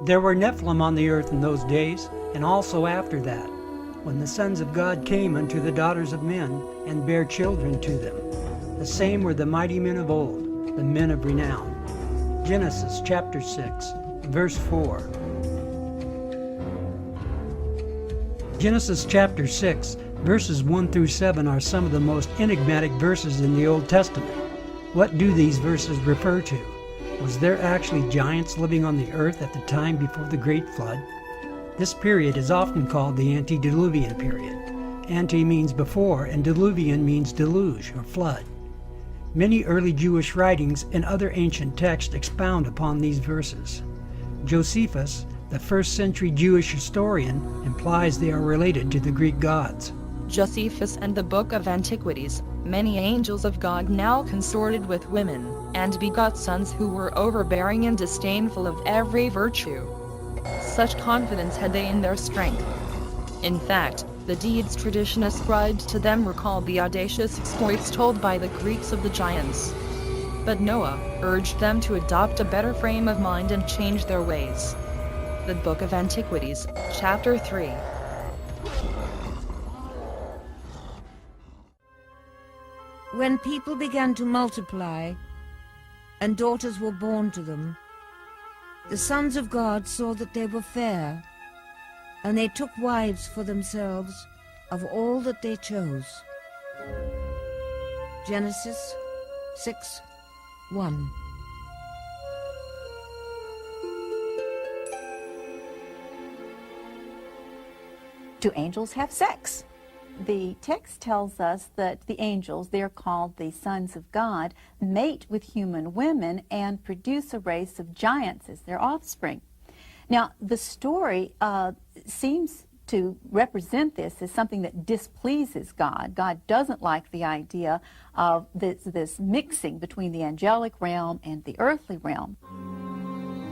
There were Nephilim on the earth in those days, and also after that, when the sons of God came unto the daughters of men, and bare children to them. The same were the mighty men of old, the men of renown. Genesis chapter 6, verse 4. Genesis chapter 6, verses 1 through 7 are some of the most enigmatic verses in the Old Testament. What do these verses refer to? Was there actually giants living on the earth at the time before the Great Flood? This period is often called the antediluvian period. Ante means before, and diluvian means deluge or flood. Many early Jewish writings and other ancient texts expound upon these verses. Josephus, the first-century Jewish historian, implies they are related to the Greek gods. Josephus and the Book of Antiquities, many angels of God now consorted with women, and begot sons who were overbearing and disdainful of every virtue. Such confidence had they in their strength. In fact, the deeds tradition ascribed to them recalled the audacious exploits told by the Greeks of the giants. But Noah urged them to adopt a better frame of mind and change their ways. The Book of Antiquities, chapter 3. When people began to multiply, and daughters were born to them, the sons of God saw that they were fair, and they took wives for themselves of all that they chose. Genesis 6:1. Do angels have sex? The text tells us that the angels, they're called the sons of God, mate with human women and produce a race of giants as their offspring. Now, the story seems to represent this as something that displeases God. God doesn't like the idea of this mixing between the angelic realm and the earthly realm.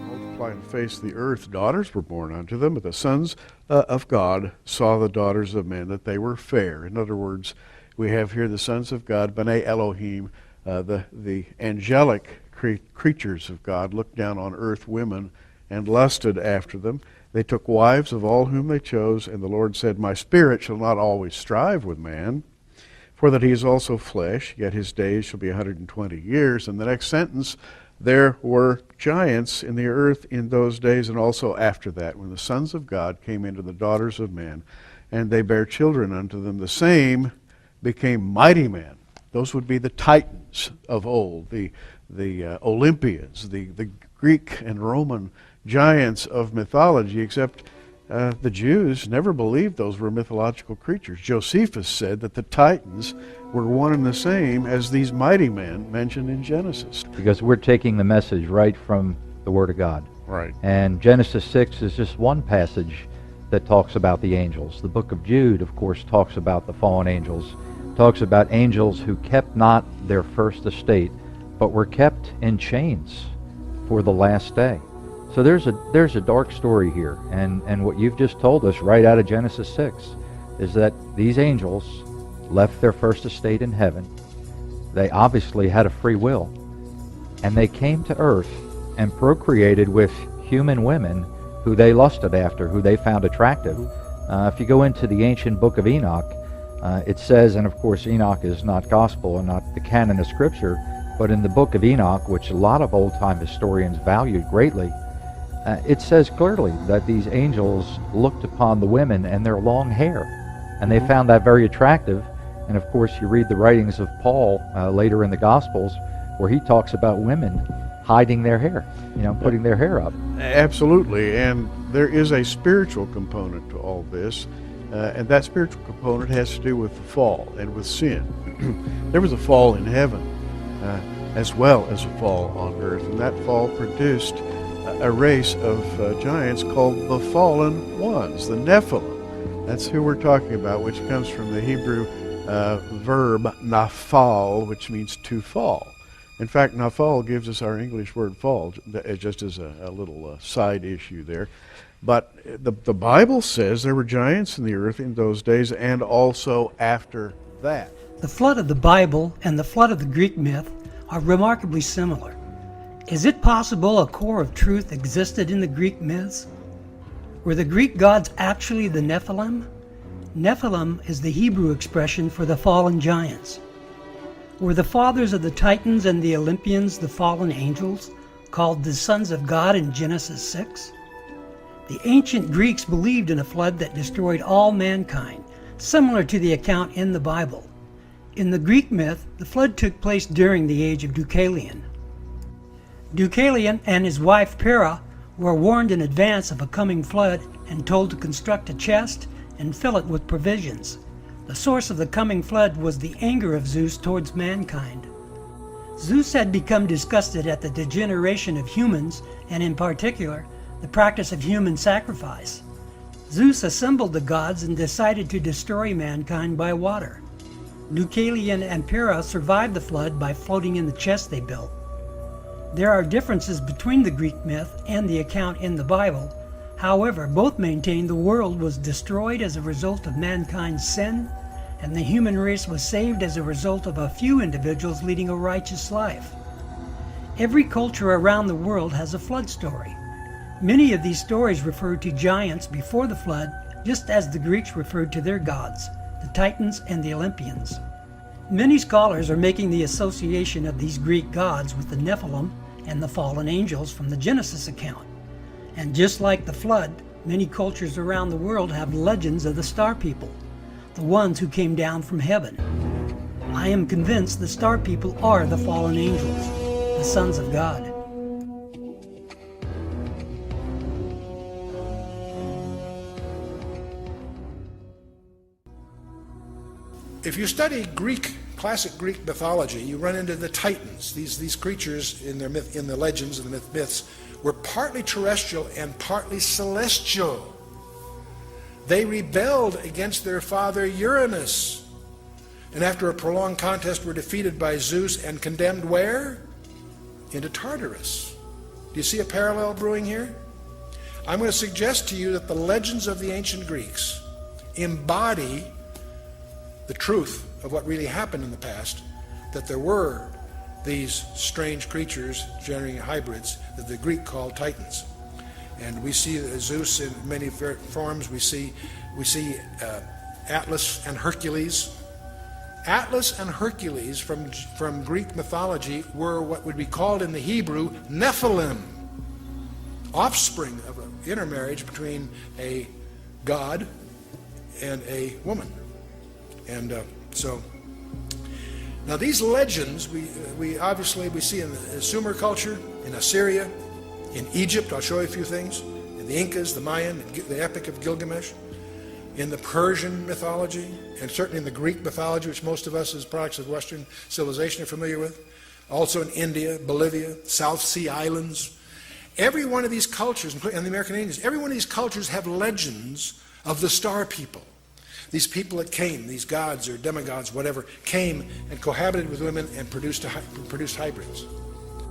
Multiply and face the earth, daughters were born unto them, but the sons of God saw the daughters of men, that they were fair. In other words, we have here the sons of God, B'nai Elohim, the angelic creatures of God, looked down on earth women and lusted after them. They took wives of all whom they chose, and the Lord said, My spirit shall not always strive with man, for that he is also flesh, yet his days shall be 120 years. And the next sentence, there were giants in the earth in those days and also after that, when the sons of God came into the daughters of men, and they bare children unto them. The same became mighty men. Those would be the titans of old, the Olympians, the Greek and Roman giants of mythology, except the Jews never believed those were mythological creatures. Josephus said that the Titans were one and the same as these mighty men mentioned in Genesis. Because we're taking the message right from the Word of God. Right. And Genesis 6 is just one passage that talks about the angels. The book of Jude, of course, talks about the fallen angels, talks about angels who kept not their first estate, but were kept in chains for the last day. So there's a dark story here, and what you've just told us right out of Genesis 6 is that these angels left their first estate in heaven. They obviously had a free will, and they came to earth and procreated with human women who they lusted after, who they found attractive. If you go into the ancient book of Enoch, it says, and of course Enoch is not gospel and not the canon of Scripture, but in the book of Enoch, which a lot of old-time historians valued greatly, it says clearly that these angels looked upon the women and their long hair, and they found that very attractive. And of course, you read the writings of Paul later in the Gospels, where he talks about women hiding their hair, putting their hair up. Absolutely, and there is a spiritual component to all this, and that spiritual component has to do with the fall and with sin. There was a fall in heaven, as well as a fall on earth, and that fall produced a race of giants called the fallen ones, the Nephilim. That's who we're talking about, which comes from the Hebrew verb nafal, which means to fall. In fact, nafal gives us our English word fall, just as a little side issue there. But the Bible says there were giants in the earth in those days and also after that. The flood of the Bible and the flood of the Greek myth are remarkably similar. Is it possible a core of truth existed in the Greek myths? Were the Greek gods actually the Nephilim? Nephilim is the Hebrew expression for the fallen giants. Were the fathers of the Titans and the Olympians the fallen angels, called the sons of God in Genesis 6? The ancient Greeks believed in a flood that destroyed all mankind, similar to the account in the Bible. In the Greek myth, the flood took place during the age of Deucalion. Deucalion and his wife Pyrrha were warned in advance of a coming flood and told to construct a chest and fill it with provisions. The source of the coming flood was the anger of Zeus towards mankind. Zeus had become disgusted at the degeneration of humans, and in particular, the practice of human sacrifice. Zeus assembled the gods and decided to destroy mankind by water. Deucalion and Pyrrha survived the flood by floating in the chest they built. There are differences between the Greek myth and the account in the Bible. However, both maintain the world was destroyed as a result of mankind's sin, and the human race was saved as a result of a few individuals leading a righteous life. Every culture around the world has a flood story. Many of these stories refer to giants before the flood, just as the Greeks referred to their gods, the Titans and the Olympians. Many scholars are making the association of these Greek gods with the Nephilim and the fallen angels from the Genesis account. And just like the flood, many cultures around the world have legends of the star people, the ones who came down from heaven. I am convinced the star people are the fallen angels, the sons of God. If you study classic Greek mythology, you run into the Titans. These creatures in the legends and the myths were partly terrestrial and partly celestial. They rebelled against their father Uranus, and after a prolonged contest were defeated by Zeus and condemned where? Into Tartarus. Do you see a parallel brewing here? I'm going to suggest to you that the legends of the ancient Greeks embody the truth of what really happened in the past, that there were these strange creatures generating hybrids that the Greek called Titans. And we see Zeus in many forms. We see Atlas and Hercules. Atlas and Hercules from Greek mythology were what would be called in the Hebrew Nephilim, offspring of an intermarriage between a god and a woman. And so now these legends we obviously see in the Sumer culture, in Assyria, in Egypt. I'll show you a few things. In the Incas, the Mayan, the Epic of Gilgamesh, in the Persian mythology, and certainly in the Greek mythology, which most of us as products of Western civilization are familiar with. Also in India, Bolivia, South Sea Islands. Every one of these cultures, and the American Indians, every one of these cultures have legends of the star people. These people that came, these gods or demigods, whatever, came and cohabited with women and produced hybrids.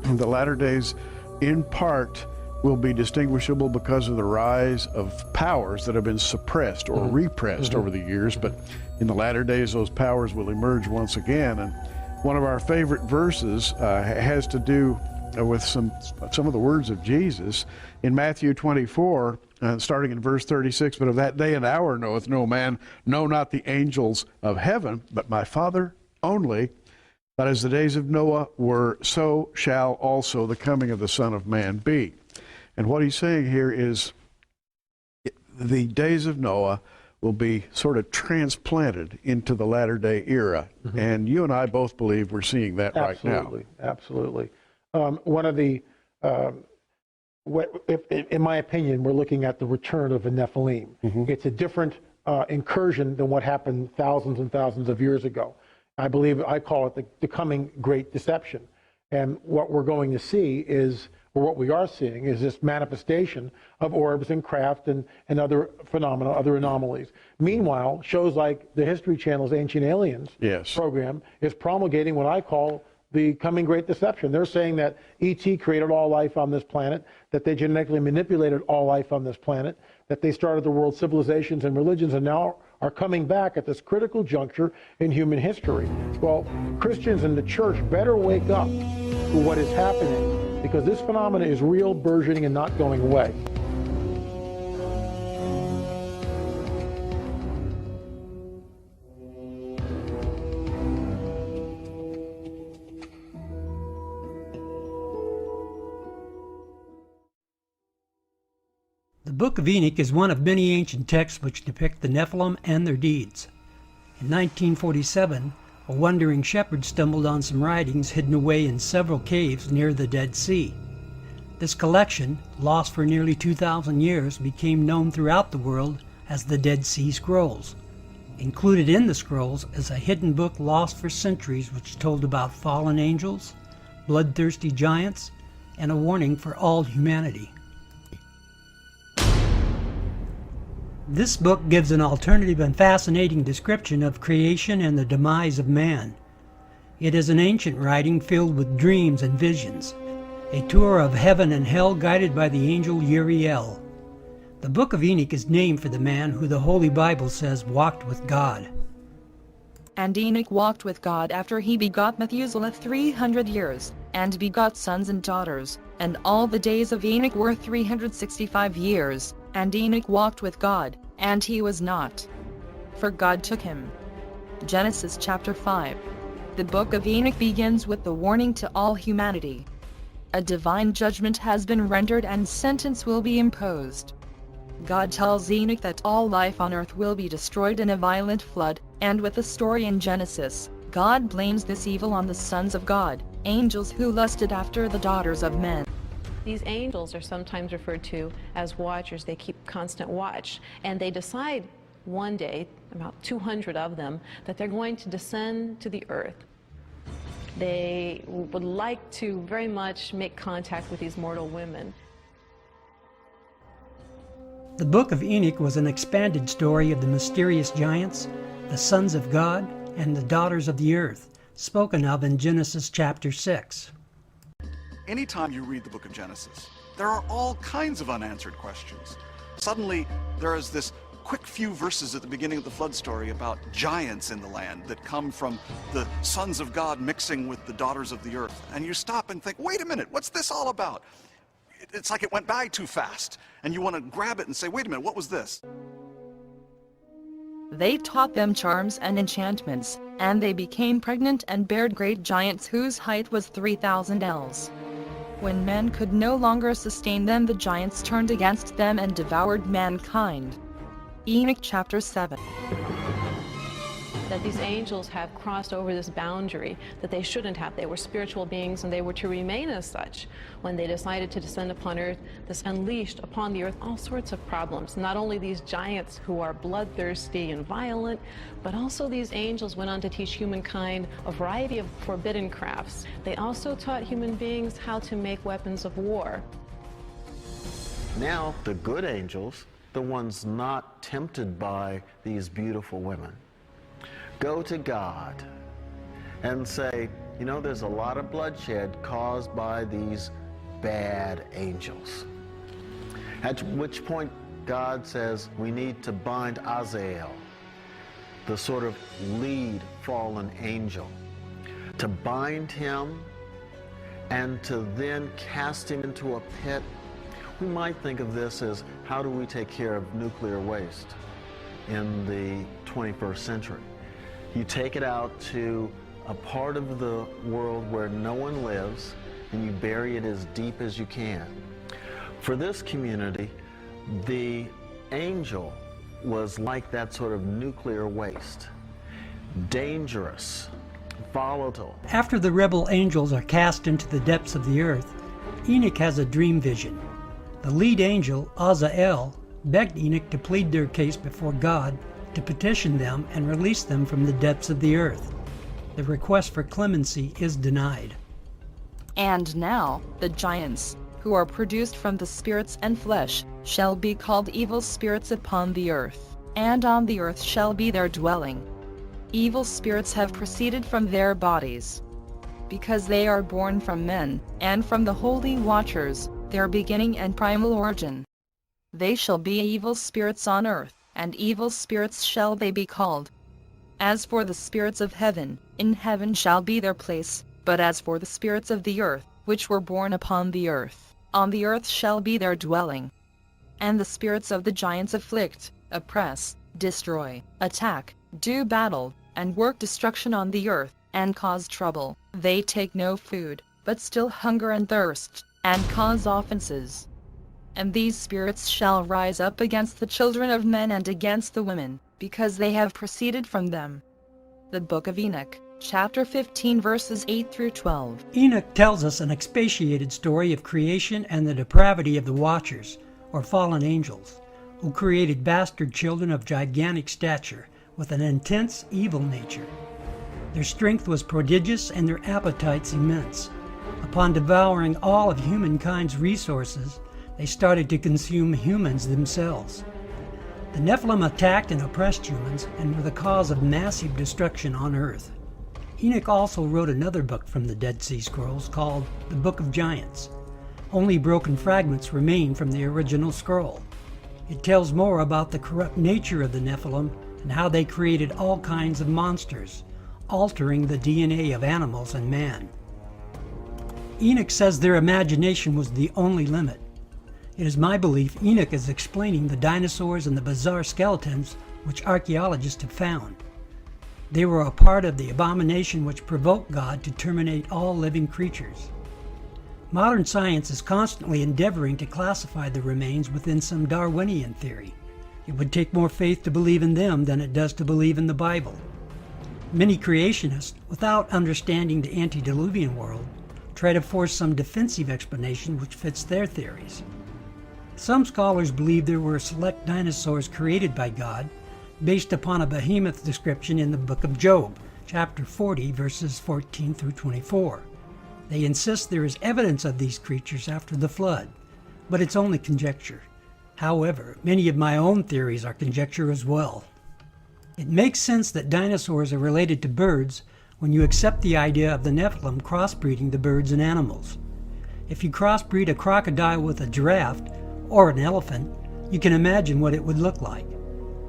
The latter days, in part, will be distinguishable because of the rise of powers that have been suppressed or repressed over the years, but in the latter days those powers will emerge once again. And one of our favorite verses has to do with some of the words of Jesus in Matthew 24, starting in verse 36, "But of that day and hour knoweth no man, no, not the angels of heaven, but my Father only. But as the days of Noah were, so shall also the coming of the Son of Man be." And what he's saying here is the days of Noah will be sort of transplanted into the latter day era. And you and I both believe we're seeing that right now. Absolutely. One of the, in my opinion, we're looking at the return of a Nephilim. It's a different incursion than what happened thousands and thousands of years ago. I believe, I call it the coming great deception. And what we're going to see is, or what we are seeing, is this manifestation of orbs and craft and other phenomena, other anomalies. Meanwhile, shows like the History Channel's Ancient Aliens program is promulgating what I call the coming great deception. They're saying that ET created all life on this planet, that they genetically manipulated all life on this planet, that they started the world's civilizations and religions, and now are coming back at this critical juncture in human history. Well, Christians in the church better wake up to what is happening because this phenomena is real, burgeoning, and not going away. The Book of Enoch is one of many ancient texts which depict the Nephilim and their deeds. In 1947, a wandering shepherd stumbled on some writings hidden away in several caves near the Dead Sea. This collection, lost for nearly 2,000 years, became known throughout the world as the Dead Sea Scrolls. Included in the scrolls is a hidden book lost for centuries which told about fallen angels, bloodthirsty giants, and a warning for all humanity. This book gives an alternative and fascinating description of creation and the demise of man. It is an ancient writing filled with dreams and visions, a tour of heaven and hell guided by the angel Uriel. The Book of Enoch is named for the man who the Holy Bible says walked with God. And Enoch walked with God after he begot Methuselah 300 years, and begot sons and daughters, and all the days of Enoch were 365 years. And Enoch walked with God, and he was not, for God took him. Genesis chapter 5. The Book of Enoch begins with the warning to all humanity. A divine judgment has been rendered and sentence will be imposed. God tells Enoch that all life on earth will be destroyed in a violent flood, and with the story in Genesis, God blames this evil on the sons of God, angels who lusted after the daughters of men. These angels are sometimes referred to as watchers. They keep constant watch, and they decide one day, about 200 of them, that they're going to descend to the earth. They would like to very much make contact with these mortal women. The Book of Enoch was an expanded story of the mysterious giants, the sons of God, and the daughters of the earth, spoken of in Genesis chapter 6. Anytime you read the book of Genesis, there are all kinds of unanswered questions. Suddenly, there is this quick few verses at the beginning of the flood story about giants in the land that come from the sons of God mixing with the daughters of the earth. And you stop and think, wait a minute, what's this all about? It's like it went by too fast. And you want to grab it and say, wait a minute, what was this? They taught them charms and enchantments, and they became pregnant and bare great giants whose height was 3,000 ells. When men could no longer sustain them, the giants turned against them and devoured mankind. Enoch chapter 7. That these angels have crossed over this boundary that they shouldn't have. They were spiritual beings, and they were to remain as such. When they decided to descend upon earth, this unleashed upon the earth all sorts of problems. Not only these giants who are bloodthirsty and violent, but also these angels went on to teach humankind a variety of forbidden crafts. They also taught human beings how to make weapons of war. Now, the good angels, the ones not tempted by these beautiful women, go to God and say, you know, there's a lot of bloodshed caused by these bad angels. At which point God says we need to bind Azazel, the sort of lead fallen angel, to bind him and to then cast him into a pit. We might think of this as, how do we take care of nuclear waste in the 21st century? You take it out to a part of the world where no one lives, and you bury it as deep as you can. For this community, the angel was like that sort of nuclear waste. Dangerous, volatile. After the rebel angels are cast into the depths of the earth, Enoch has a dream vision. The lead angel, Azazel, begged Enoch to plead their case before God, to petition them and release them from the depths of the earth. The request for clemency is denied. And now, the giants, who are produced from the spirits and flesh, shall be called evil spirits upon the earth, and on the earth shall be their dwelling. Evil spirits have proceeded from their bodies, because they are born from men, and from the holy watchers, their beginning and primal origin. They shall be evil spirits on earth, and evil spirits shall they be called. As for the spirits of heaven, in heaven shall be their place, but as for the spirits of the earth, which were born upon the earth. On the earth shall be their dwelling. And the spirits of the giants afflict, oppress, destroy, attack, do battle, and work destruction on the earth, and cause trouble. They take no food, but still hunger and thirst, and cause offenses. And these spirits shall rise up against the children of men and against the women, because they have proceeded from them. The Book of Enoch, chapter 15, verses 8 through 12. Enoch tells us an expatiated story of creation and the depravity of the Watchers, or fallen angels, who created bastard children of gigantic stature with an intense evil nature. Their strength was prodigious and their appetites immense. Upon devouring all of humankind's resources, they started to consume humans themselves. The Nephilim attacked and oppressed humans and were the cause of massive destruction on earth. Enoch also wrote another book from the Dead Sea Scrolls called the Book of Giants. Only broken fragments remain from the original scroll. It tells more about the corrupt nature of the Nephilim and how they created all kinds of monsters, altering the DNA of animals and man. Enoch says their imagination was the only limit. It is my belief Enoch is explaining the dinosaurs and the bizarre skeletons which archaeologists have found. They were a part of the abomination which provoked God to terminate all living creatures. Modern science is constantly endeavoring to classify the remains within some Darwinian theory. It would take more faith to believe in them than it does to believe in the Bible. Many creationists, without understanding the antediluvian world, try to force some defensive explanation which fits their theories. Some scholars believe there were select dinosaurs created by God based upon a behemoth description in the book of Job, chapter 40, verses 14 through 24. They insist there is evidence of these creatures after the flood, but it's only conjecture. However, many of my own theories are conjecture as well. It makes sense that dinosaurs are related to birds when you accept the idea of the Nephilim crossbreeding the birds and animals. If you crossbreed a crocodile with a giraffe or an elephant, you can imagine what it would look like.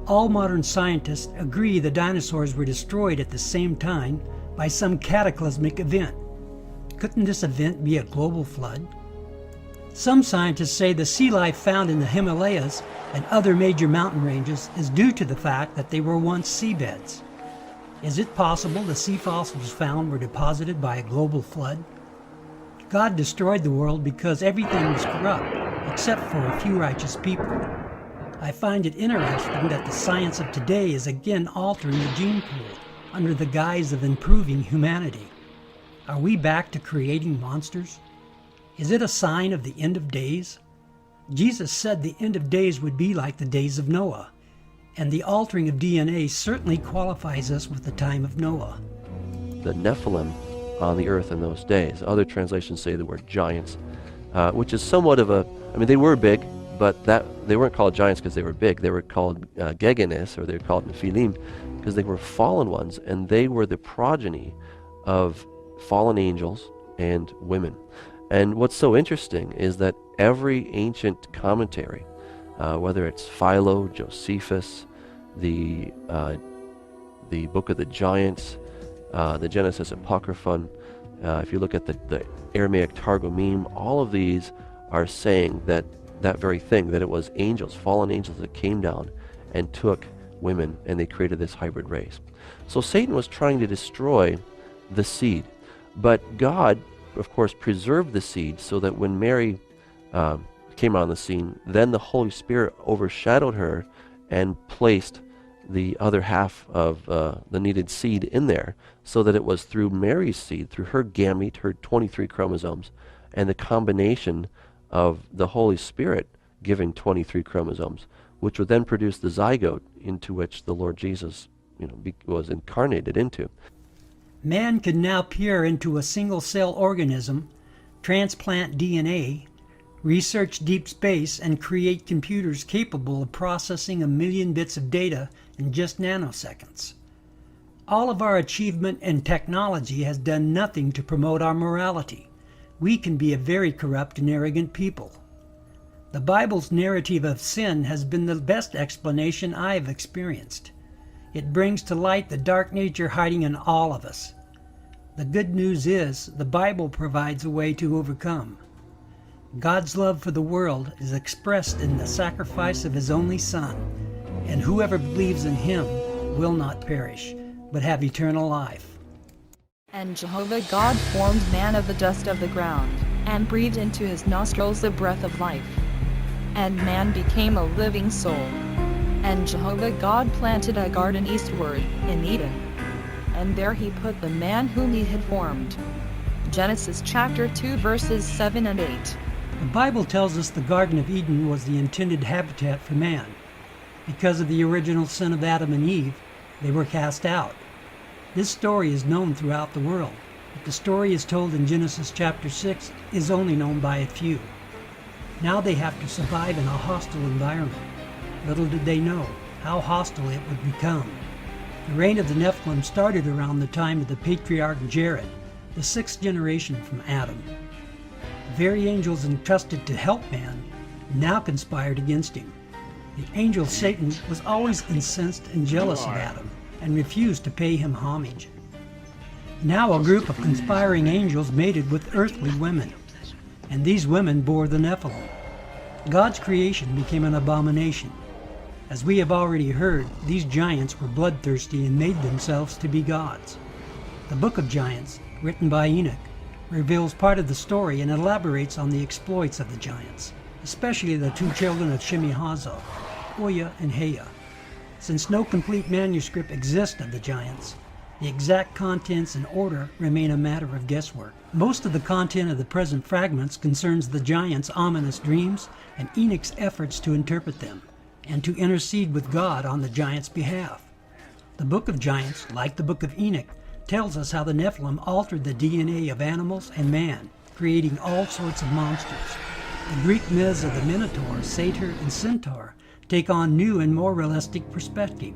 All modern scientists agree the dinosaurs were destroyed at the same time by some cataclysmic event. Couldn't this event be a global flood? Some scientists say the sea life found in the Himalayas and other major mountain ranges is due to the fact that they were once seabeds. Is it possible the sea fossils found were deposited by a global flood? God destroyed the world because everything was corrupt, except for a few righteous people. I find it interesting that the science of today is again altering the gene pool under the guise of improving humanity. Are we back to creating monsters? Is it a sign of the end of days? Jesus said the end of days would be like the days of Noah, and the altering of DNA certainly qualifies us with the time of Noah. The Nephilim on the earth in those days. Other translations say the word giants, which is somewhat of a, I mean, they were big, but they weren't called giants because they were big. They were called gegenes, or they were called Nephilim, because they were fallen ones, and they were the progeny of fallen angels and women. And what's so interesting is that every ancient commentary, whether it's Philo, Josephus, the Book of the Giants, the Genesis Apocryphon, if you look at the Aramaic Targumim, all of these are saying that very thing, that it was angels, fallen angels, that came down and took women, and they created this hybrid race. So Satan was trying to destroy the seed, but God, of course, preserved the seed so that when Mary came on the scene, then the Holy Spirit overshadowed her and placed the other half of the needed seed in there, so that it was through Mary's seed, through her gamete, her 23 chromosomes, and the combination of the Holy Spirit giving 23 chromosomes, which would then produce the zygote into which the Lord Jesus, was incarnated into. Man can now peer into a single-cell organism, transplant DNA, research deep space, and create computers capable of processing 1 million bits of data in just nanoseconds. All of our achievement in technology has done nothing to promote our morality. We can be a very corrupt and arrogant people. The Bible's narrative of sin has been the best explanation I have experienced. It brings to light the dark nature hiding in all of us. The good news is the Bible provides a way to overcome. God's love for the world is expressed in the sacrifice of his only Son, and whoever believes in him will not perish, but have eternal life. And Jehovah God formed man of the dust of the ground, and breathed into his nostrils the breath of life. And man became a living soul. And Jehovah God planted a garden eastward, in Eden. And there he put the man whom he had formed. Genesis chapter 2 verses 7 and 8. The Bible tells us the Garden of Eden was the intended habitat for man. Because of the original sin of Adam and Eve, they were cast out. This story is known throughout the world, but the story is told in Genesis chapter 6 is only known by a few. Now they have to survive in a hostile environment. Little did they know how hostile it would become. The reign of the Nephilim started around the time of the patriarch Jared, the sixth generation from Adam. The very angels entrusted to help man now conspired against him. The angel Satan was always incensed and jealous of Adam and refused to pay him homage. Now a group of conspiring angels mated with earthly women, and these women bore the Nephilim. God's creation became an abomination. As we have already heard, these giants were bloodthirsty and made themselves to be gods. The book of Giants, written by Enoch, reveals part of the story and elaborates on the exploits of the giants, especially the two children of Shemi-Hazo, Oya and Heya. Since no complete manuscript exists of the giants, the exact contents and order remain a matter of guesswork. Most of the content of the present fragments concerns the giants' ominous dreams and Enoch's efforts to interpret them, and to intercede with God on the giants' behalf. The book of Giants, like the book of Enoch, tells us how the Nephilim altered the DNA of animals and man, creating all sorts of monsters. The Greek myths of the Minotaur, Satyr, and Centaur take on new and more realistic perspective.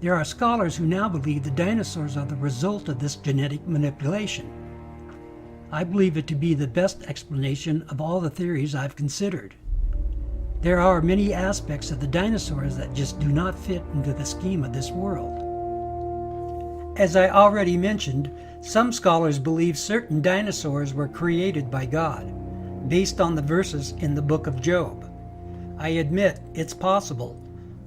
There are scholars who now believe the dinosaurs are the result of this genetic manipulation. I believe it to be the best explanation of all the theories I've considered. There are many aspects of the dinosaurs that just do not fit into the scheme of this world. As I already mentioned, some scholars believe certain dinosaurs were created by God, based on the verses in the book of Job. I admit it's possible,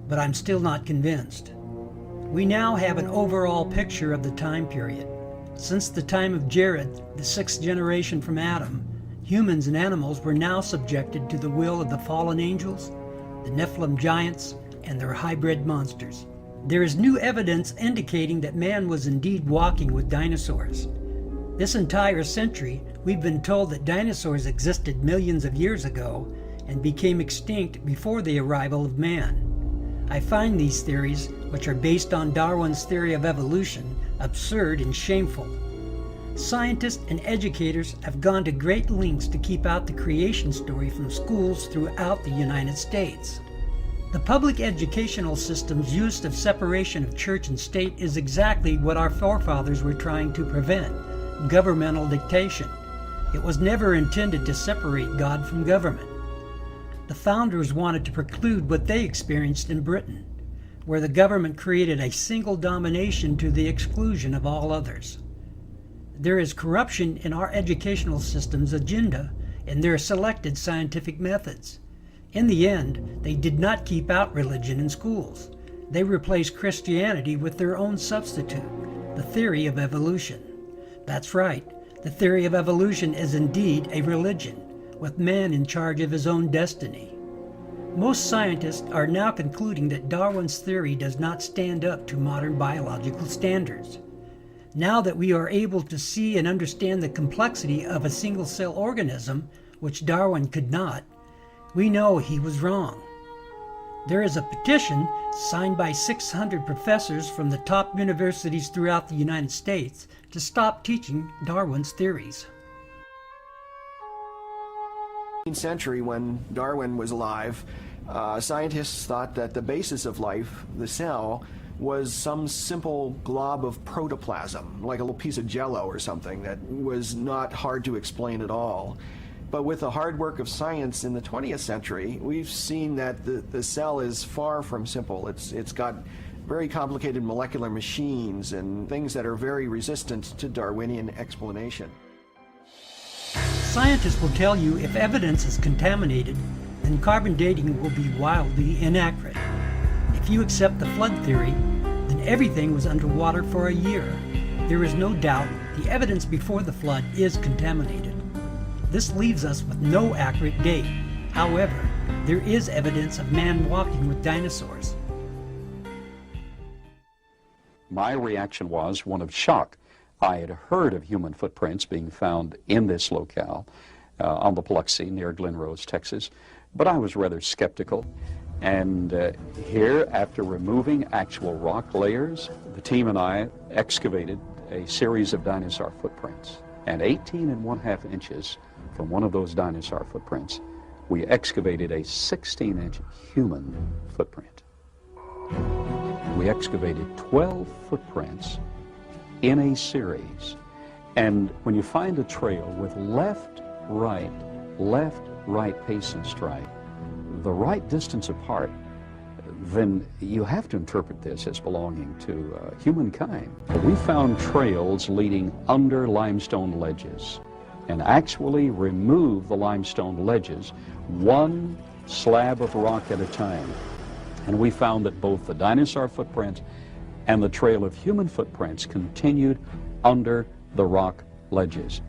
but I'm still not convinced. We now have an overall picture of the time period. Since the time of Jared, the sixth generation from Adam, humans and animals were now subjected to the will of the fallen angels, the Nephilim giants, and their hybrid monsters. There is new evidence indicating that man was indeed walking with dinosaurs. This entire century, we've been told that dinosaurs existed millions of years ago and became extinct before the arrival of man. I find these theories, which are based on Darwin's theory of evolution, absurd and shameful. Scientists and educators have gone to great lengths to keep out the creation story from schools throughout the United States. The public educational system's use of separation of church and state is exactly what our forefathers were trying to prevent: governmental dictation. It was never intended to separate God from government. The founders wanted to preclude what they experienced in Britain, where the government created a single domination to the exclusion of all others. There is corruption in our educational system's agenda and their selected scientific methods. In the end, they did not keep out religion in schools. They replaced Christianity with their own substitute, the theory of evolution. That's right, the theory of evolution is indeed a religion, with man in charge of his own destiny. Most scientists are now concluding that Darwin's theory does not stand up to modern biological standards. Now that we are able to see and understand the complexity of a single-cell organism, which Darwin could not, we know he was wrong. There is a petition signed by 600 professors from the top universities throughout the United States to stop teaching Darwin's theories. In the 19th century, when Darwin was alive, scientists thought that the basis of life, the cell, was some simple glob of protoplasm, like a little piece of jello or something that was not hard to explain at all. But with the hard work of science in the 20th century, we've seen that the cell is far from simple. It's got very complicated molecular machines and things that are very resistant to Darwinian explanation. Scientists will tell you if evidence is contaminated, then carbon dating will be wildly inaccurate. If you accept the flood theory, then everything was underwater for a year. There is no doubt the evidence before the flood is contaminated. This leaves us with no accurate date. However, there is evidence of man walking with dinosaurs. My reaction was one of shock. I had heard of human footprints being found in this locale on the Biloxi near Glen Rose, Texas, but I was rather skeptical. And here, after removing actual rock layers, the team and I excavated a series of dinosaur footprints. And 18½ inches from one of those dinosaur footprints, we excavated a 16-inch human footprint. We excavated 12 footprints in a series. And when you find a trail with left, right pace and strike, the right distance apart, then you have to interpret this as belonging to humankind. We found trails leading under limestone ledges and actually removed the limestone ledges one slab of rock at a time. And we found that both the dinosaur footprints and the trail of human footprints continued under the rock ledges.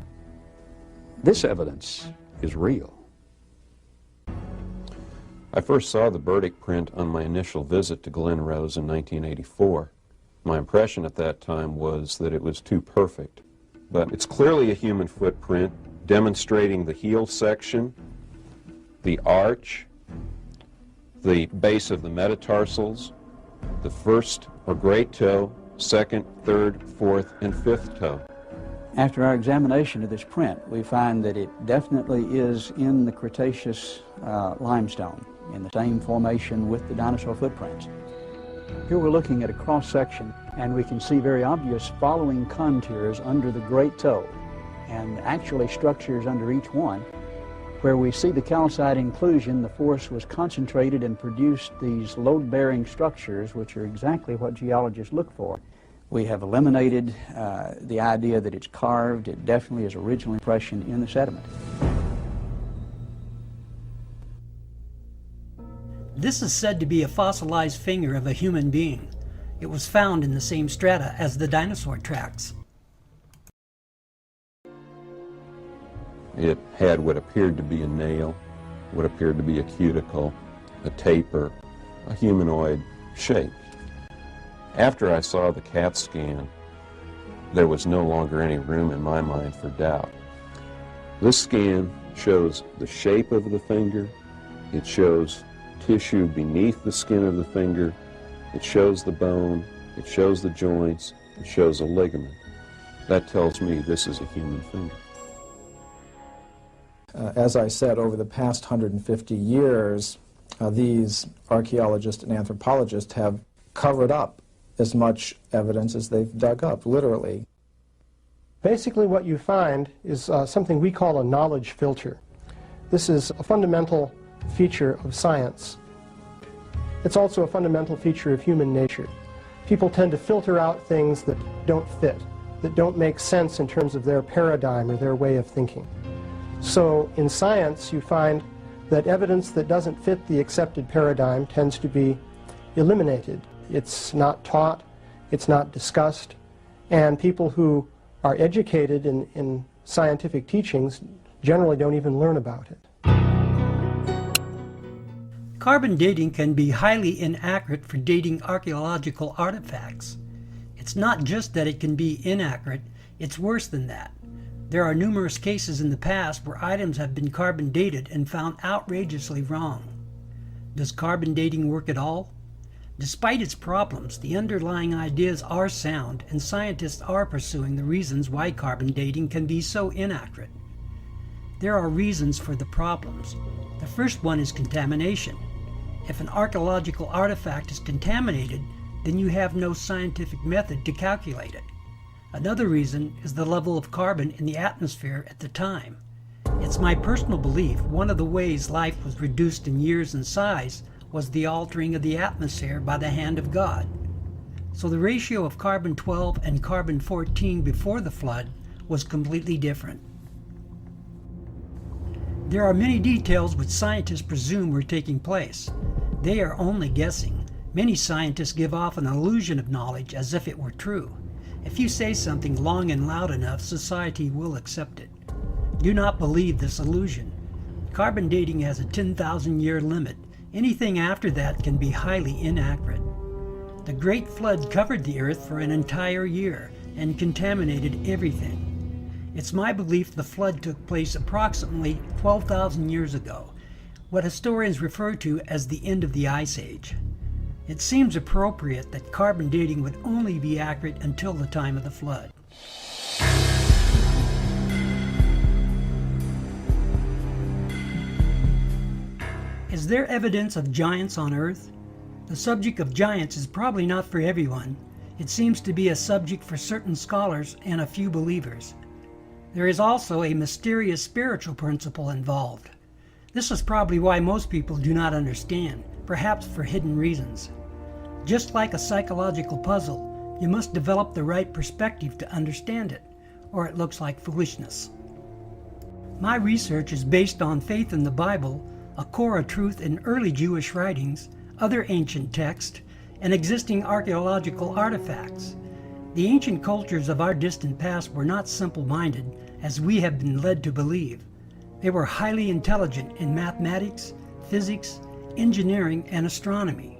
This evidence is real. I first saw the Burdick print on my initial visit to Glen Rose in 1984. My impression at that time was that it was too perfect. But it's clearly a human footprint demonstrating the heel section, the arch, the base of the metatarsals, the first or great toe, second, third, fourth, and fifth toe. After our examination of this print, we find that it definitely is in the Cretaceous limestone, in the same formation with the dinosaur footprints. Here we're looking at a cross-section, and we can see very obvious following contours under the great toe, and actually structures under each one. Where we see the calcite inclusion, the force was concentrated and produced these load-bearing structures, which are exactly what geologists look for. We have eliminated the idea that it's carved. It definitely is original impression in the sediment. This is said to be a fossilized finger of a human being. It was found in the same strata as the dinosaur tracks. It had what appeared to be a nail, what appeared to be a cuticle, a taper, a humanoid shape. After I saw the CAT scan, there was no longer any room in my mind for doubt. This scan shows the shape of the finger, it shows tissue beneath the skin of the finger, it shows the bone, it shows the joints, it shows a ligament. That tells me this is a human finger. As I said, over the past 150 years, these archaeologists and anthropologists have covered up as much evidence as they've dug up, literally. Basically what you find is something we call a knowledge filter. This is a fundamental feature of science. It's also a fundamental feature of human nature. People tend to filter out things that don't fit, that don't make sense in terms of their paradigm or their way of thinking. So in science you find that evidence that doesn't fit the accepted paradigm tends to be eliminated. It's not taught, it's not discussed, and people who are educated in scientific teachings generally don't even learn about it. Carbon dating can be highly inaccurate for dating archaeological artifacts. It's not just that it can be inaccurate, it's worse than that. There are numerous cases in the past where items have been carbon dated and found outrageously wrong. Does carbon dating work at all? Despite its problems, the underlying ideas are sound, and scientists are pursuing the reasons why carbon dating can be so inaccurate. There are reasons for the problems. The first one is contamination. If an archaeological artifact is contaminated, then you have no scientific method to calculate it. Another reason is the level of carbon in the atmosphere at the time. It's my personal belief one of the ways life was reduced in years and size was the altering of the atmosphere by the hand of God. so the ratio of carbon-12 and carbon-14 before the flood was completely different. There are many details which scientists presume were taking place. They are only guessing. Many scientists give off an illusion of knowledge as if it were true. If you say something long and loud enough, society will accept it. Do not believe this illusion. Carbon dating has a 10,000-year limit. Anything after that can be highly inaccurate. The Great Flood covered the earth for an entire year and contaminated everything. It's my belief the flood took place approximately 12,000 years ago, what historians refer to as the end of the Ice Age. It seems appropriate that carbon dating would only be accurate until the time of the flood. Is there evidence of giants on Earth? The subject of giants is probably not for everyone. It seems to be a subject for certain scholars and a few believers. There is also a mysterious spiritual principle involved. This is probably why most people do not understand, perhaps for hidden reasons. Just like a psychological puzzle, you must develop the right perspective to understand it, or it looks like foolishness. My research is based on faith in the Bible, a core of truth in early Jewish writings, other ancient texts, and existing archaeological artifacts. The ancient cultures of our distant past were not simple-minded, as we have been led to believe. They were highly intelligent in mathematics, physics, engineering, and astronomy.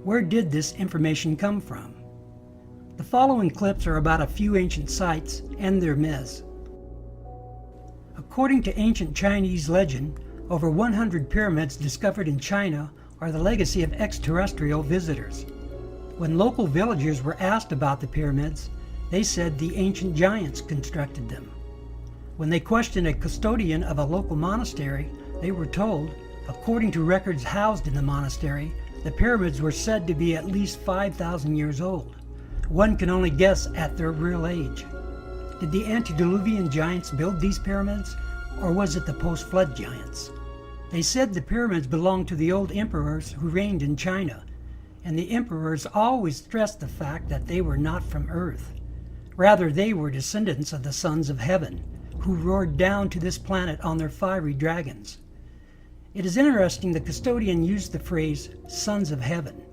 Where did this information come from? The following clips are about a few ancient sites and their myths. According to ancient Chinese legend, over 100 pyramids discovered in China are the legacy of extraterrestrial visitors. When local villagers were asked about the pyramids, they said the ancient giants constructed them. When they questioned a custodian of a local monastery, they were told, according to records housed in the monastery, the pyramids were said to be at least 5,000 years old. One can only guess at their real age. Did the antediluvian giants build these pyramids, or was it the post-flood giants? They said the pyramids belonged to the old emperors who reigned in China, and the emperors always stressed the fact that they were not from Earth. Rather, they were descendants of the sons of heaven, who roared down to this planet on their fiery dragons. It is interesting the custodian used the phrase, sons of heaven.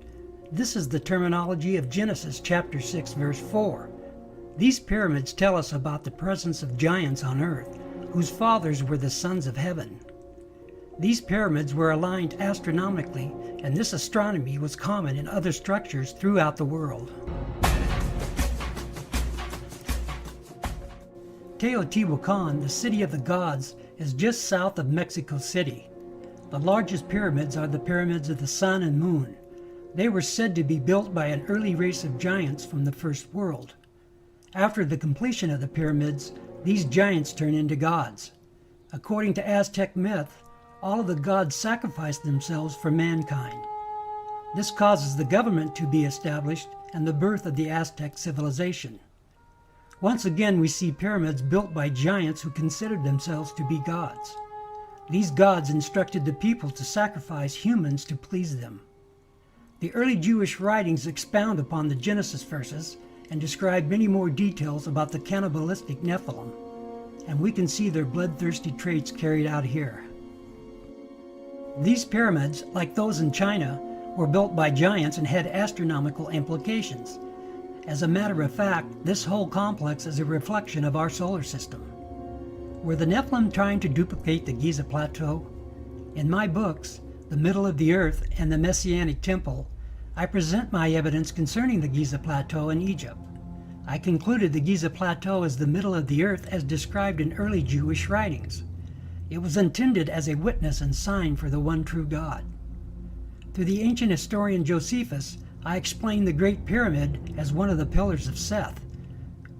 This is the terminology of Genesis chapter 6, verse 4. These pyramids tell us about the presence of giants on Earth, whose fathers were the sons of heaven. These pyramids were aligned astronomically, and this astronomy was common in other structures throughout the world. Teotihuacan, the city of the gods, is just south of Mexico City. The largest pyramids are the pyramids of the sun and moon. They were said to be built by an early race of giants from the first world. After the completion of the pyramids, these giants turn into gods. According to Aztec myth, all of the gods sacrificed themselves for mankind. This causes the government to be established and the birth of the Aztec civilization. Once again, we see pyramids built by giants who considered themselves to be gods. These gods instructed the people to sacrifice humans to please them. The early Jewish writings expound upon the Genesis verses and describe many more details about the cannibalistic Nephilim, and we can see their bloodthirsty traits carried out here. These pyramids, like those in China, were built by giants and had astronomical implications. As a matter of fact, this whole complex is a reflection of our solar system. Were the Nephilim trying to duplicate the Giza Plateau? In my books, The Middle of the Earth and the Messianic Temple, I present my evidence concerning the Giza Plateau in Egypt. I concluded the Giza Plateau is the middle of the earth as described in early Jewish writings. It was intended as a witness and sign for the one true God. Through the ancient historian Josephus, I explained the Great Pyramid as one of the pillars of Seth,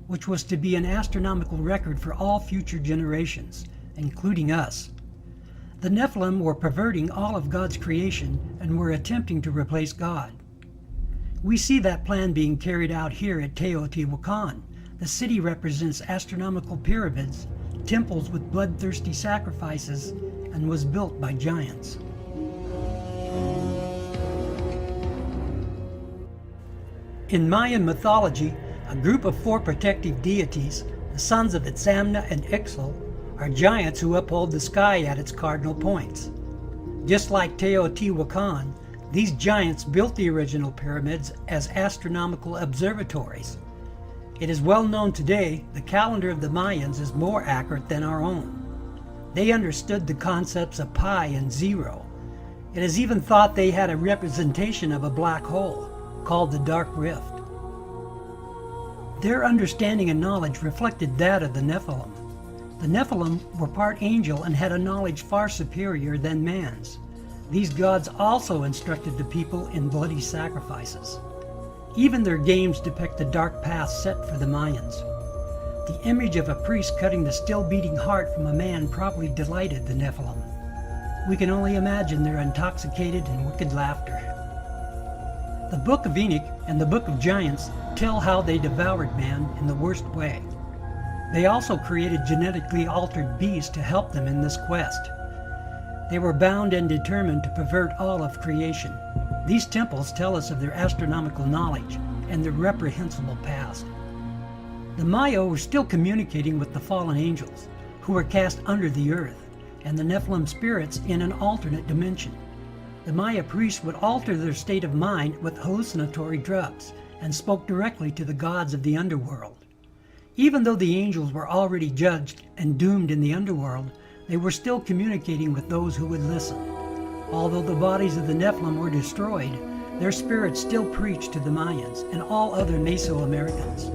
which was to be an astronomical record for all future generations, including us. The Nephilim were perverting all of God's creation and were attempting to replace God. We see that plan being carried out here at Teotihuacan. The city represents astronomical pyramids, temples with bloodthirsty sacrifices, and was built by giants. In Mayan mythology, a group of 4 protective deities, the sons of Itzamna and Ixchel, are giants who uphold the sky at its cardinal points. Just like Teotihuacan, these giants built the original pyramids as astronomical observatories. It is well known today the calendar of the Mayans is more accurate than our own. They understood the concepts of pi and zero. It is even thought they had a representation of a black hole, called the Dark Rift. Their understanding and knowledge reflected that of the Nephilim. The Nephilim were part angel and had a knowledge far superior than man's. These gods also instructed the people in bloody sacrifices. Even their games depict the dark path set for the Mayans. The image of a priest cutting the still-beating heart from a man probably delighted the Nephilim. We can only imagine their intoxicated and wicked laughter. The Book of Enoch and the Book of Giants tell how they devoured man in the worst way. They also created genetically altered beasts to help them in this quest. They were bound and determined to pervert all of creation. These temples tell us of their astronomical knowledge and their reprehensible past. The Maya were still communicating with the fallen angels, who were cast under the earth, and the Nephilim spirits in an alternate dimension. The Maya priests would alter their state of mind with hallucinatory drugs and spoke directly to the gods of the underworld. Even though the angels were already judged and doomed in the underworld, they were still communicating with those who would listen. Although the bodies of the Nephilim were destroyed, their spirits still preached to the Mayans and all other Mesoamericans.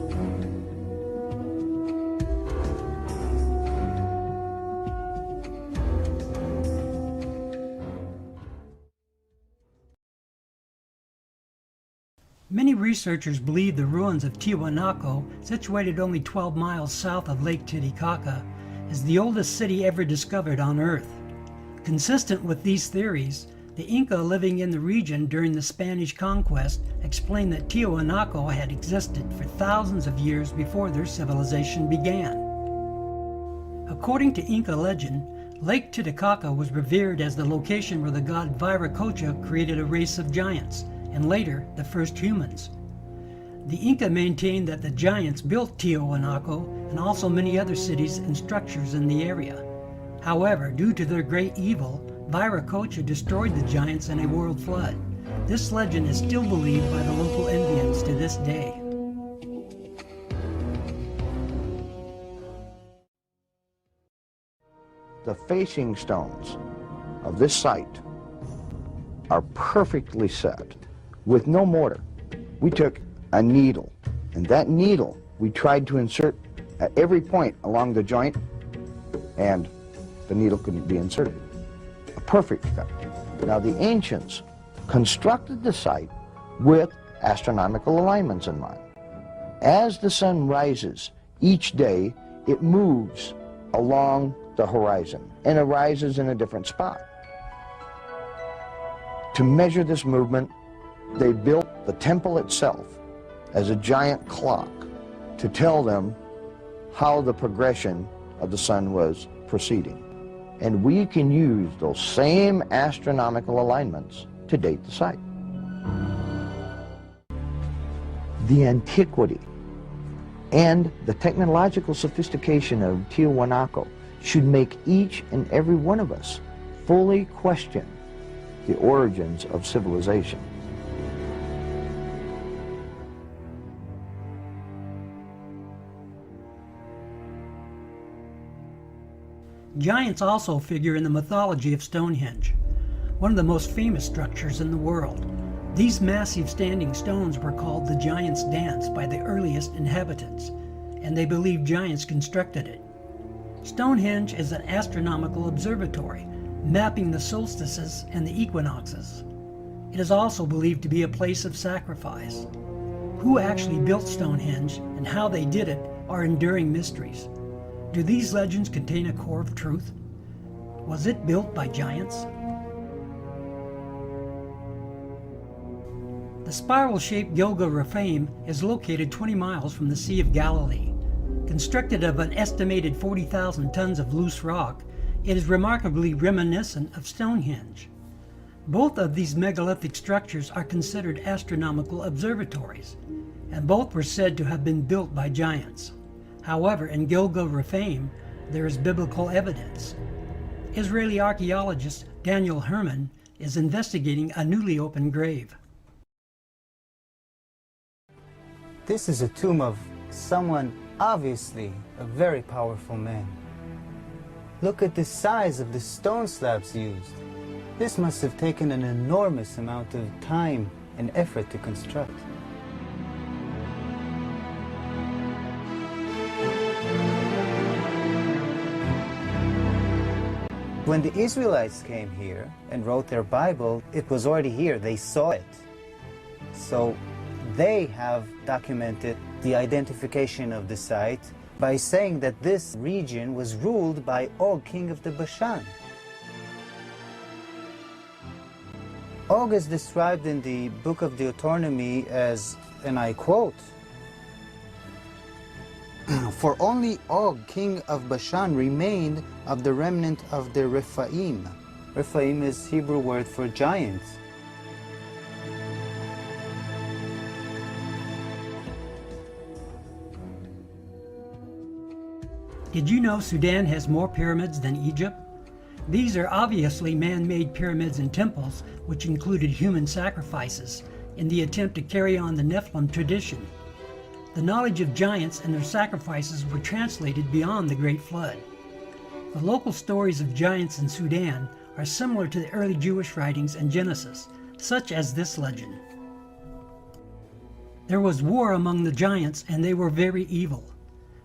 Many researchers believe the ruins of Tiwanaku, situated only 12 miles south of Lake Titicaca, is the oldest city ever discovered on Earth. Consistent with these theories, the Inca living in the region during the Spanish conquest explained that Tiwanaku had existed for thousands of years before their civilization began. According to Inca legend, Lake Titicaca was revered as the location where the god Viracocha created a race of giants, and later the first humans. The Inca maintained that the giants built Tiwanaku and also many other cities and structures in the area. However, due to their great evil, Viracocha destroyed the giants in a world flood. This legend is still believed by the local Indians to this day. The facing stones of this site are perfectly set with no mortar. We took a needle, and that needle we tried to insert at every point along the joint, and the needle couldn't be inserted. A perfect cut. Now the ancients constructed the site with astronomical alignments in mind. As the sun rises each day, it moves along the horizon and arises in a different spot. To measure this movement, they built the temple itself as a giant clock to tell them how the progression of the sun was proceeding. And we can use those same astronomical alignments to date the site. The antiquity and the technological sophistication of Tiwanaku should make each and every one of us fully question the origins of civilization. Giants also figure in the mythology of Stonehenge, one of the most famous structures in the world. These massive standing stones were called the Giants' Dance by the earliest inhabitants, and they believe giants constructed it. Stonehenge is an astronomical observatory, mapping the solstices and the equinoxes. It is also believed to be a place of sacrifice. Who actually built Stonehenge and how they did it are enduring mysteries. Do these legends contain a core of truth? Was it built by giants? The spiral-shaped Gilgal Rephaim is located 20 miles from the Sea of Galilee. Constructed of an estimated 40,000 tons of loose rock, it is remarkably reminiscent of Stonehenge. Both of these megalithic structures are considered astronomical observatories, and both were said to have been built by giants. However, in Gilgal-Rephaim, there is biblical evidence. Israeli archaeologist Daniel Herman is investigating a newly opened grave. This is a tomb of someone obviously a very powerful man. Look at the size of the stone slabs used. This must have taken an enormous amount of time and effort to construct. When the Israelites came here and wrote their Bible, it was already here. They saw it. So they have documented the identification of the site by saying that this region was ruled by Og, king of the Bashan. Og is described in the book of Deuteronomy as, and I quote, "For only Og, king of Bashan, remained of the remnant of the Rephaim." Rephaim is Hebrew word for giants. Did you know Sudan has more pyramids than Egypt? These are obviously man-made pyramids and temples which included human sacrifices in the attempt to carry on the Nephilim tradition. The knowledge of giants and their sacrifices were translated beyond the Great Flood. The local stories of giants in Sudan are similar to the early Jewish writings in Genesis, such as this legend. There was war among the giants, and they were very evil.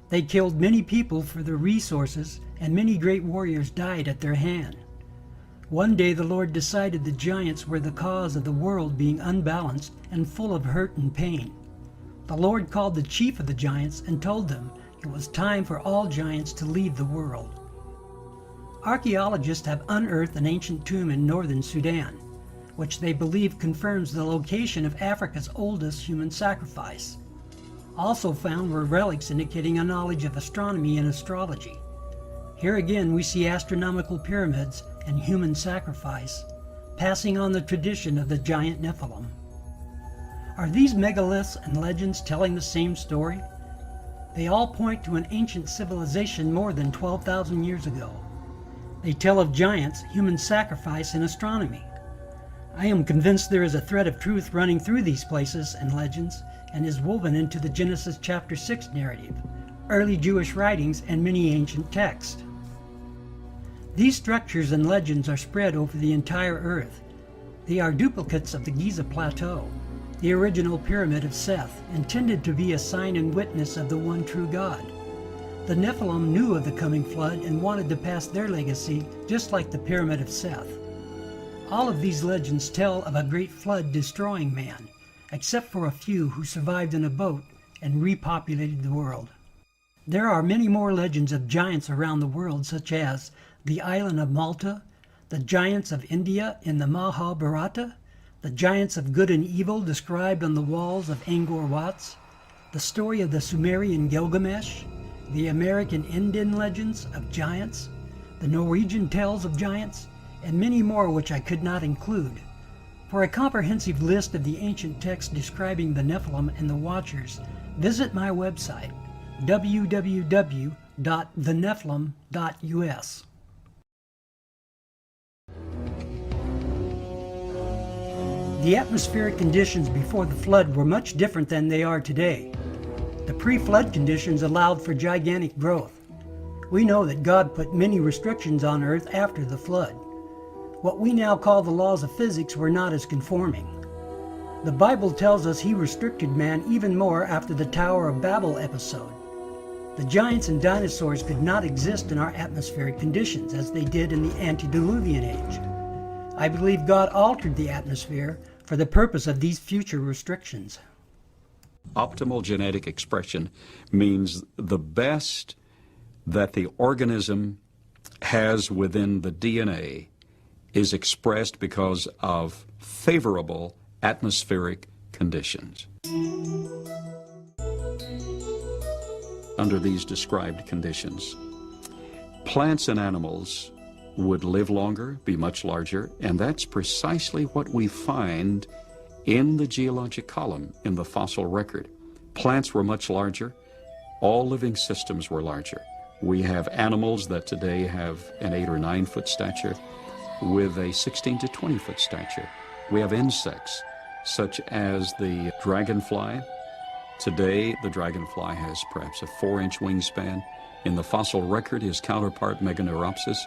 They killed many people for their resources, and many great warriors died at their hand. One day the Lord decided the giants were the cause of the world being unbalanced and full of hurt and pain. The Lord called the chief of the giants and told them it was time for all giants to leave the world. Archaeologists have unearthed an ancient tomb in northern Sudan, which they believe confirms the location of Africa's oldest human sacrifice. Also found were relics indicating a knowledge of astronomy and astrology. Here again we see astronomical pyramids and human sacrifice, passing on the tradition of the giant Nephilim. Are these megaliths and legends telling the same story? They all point to an ancient civilization more than 12,000 years ago. They tell of giants, human sacrifice, and astronomy. I am convinced there is a thread of truth running through these places and legends and is woven into the Genesis chapter 6 narrative, early Jewish writings, and many ancient texts. These structures and legends are spread over the entire earth. They are duplicates of the Giza Plateau, the original pyramid of Seth, intended to be a sign and witness of the one true God. The Nephilim knew of the coming flood and wanted to pass their legacy just like the pyramid of Seth. All of these legends tell of a great flood destroying man, except for a few who survived in a boat and repopulated the world. There are many more legends of giants around the world, such as the island of Malta, the giants of India in the Mahabharata, the giants of good and evil described on the walls of Angkor Wat, the story of the Sumerian Gilgamesh, the American Indian legends of giants, the Norwegian tales of giants, and many more which I could not include. For a comprehensive list of the ancient texts describing the Nephilim and the Watchers, visit my website, www.thenephilim.us. The atmospheric conditions before the flood were much different than they are today. The pre-flood conditions allowed for gigantic growth. We know that God put many restrictions on earth after the flood. What we now call the laws of physics were not as conforming. The Bible tells us he restricted man even more after the Tower of Babel episode. The giants and dinosaurs could not exist in our atmospheric conditions as they did in the antediluvian age. I believe God altered the atmosphere for the purpose of these future restrictions. Optimal genetic expression means the best that the organism has within the DNA is expressed because of favorable atmospheric conditions. Under these described conditions, plants and animals would live longer, be much larger, and that's precisely what we find in the geologic column, in the fossil record. Plants were much larger. All living systems were larger. We have animals that today have an 8 or 9 foot stature with a 16 to 20 foot stature. We have insects such as the dragonfly. Today, the dragonfly has perhaps a 4-inch wingspan. In the fossil record, his counterpart, Meganeuropsis,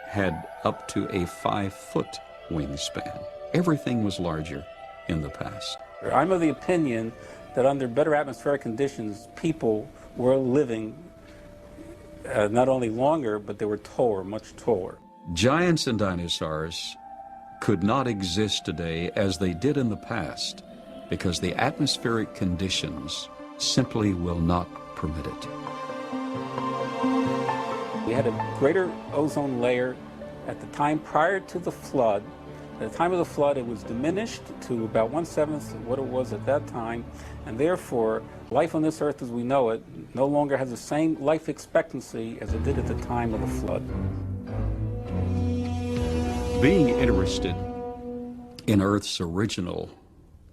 had up to a 5-foot wingspan. Everything was larger in the past. I'm of the opinion that under better atmospheric conditions, people were living not only longer, but they were taller, much taller. Giants and dinosaurs could not exist today as they did in the past because the atmospheric conditions simply will not permit it. We had a greater ozone layer at the time prior to the flood. At the time of the flood, it was diminished to about 1/7 of what it was at that time, and therefore, life on this earth as we know it no longer has the same life expectancy as it did at the time of the flood. Being interested in Earth's original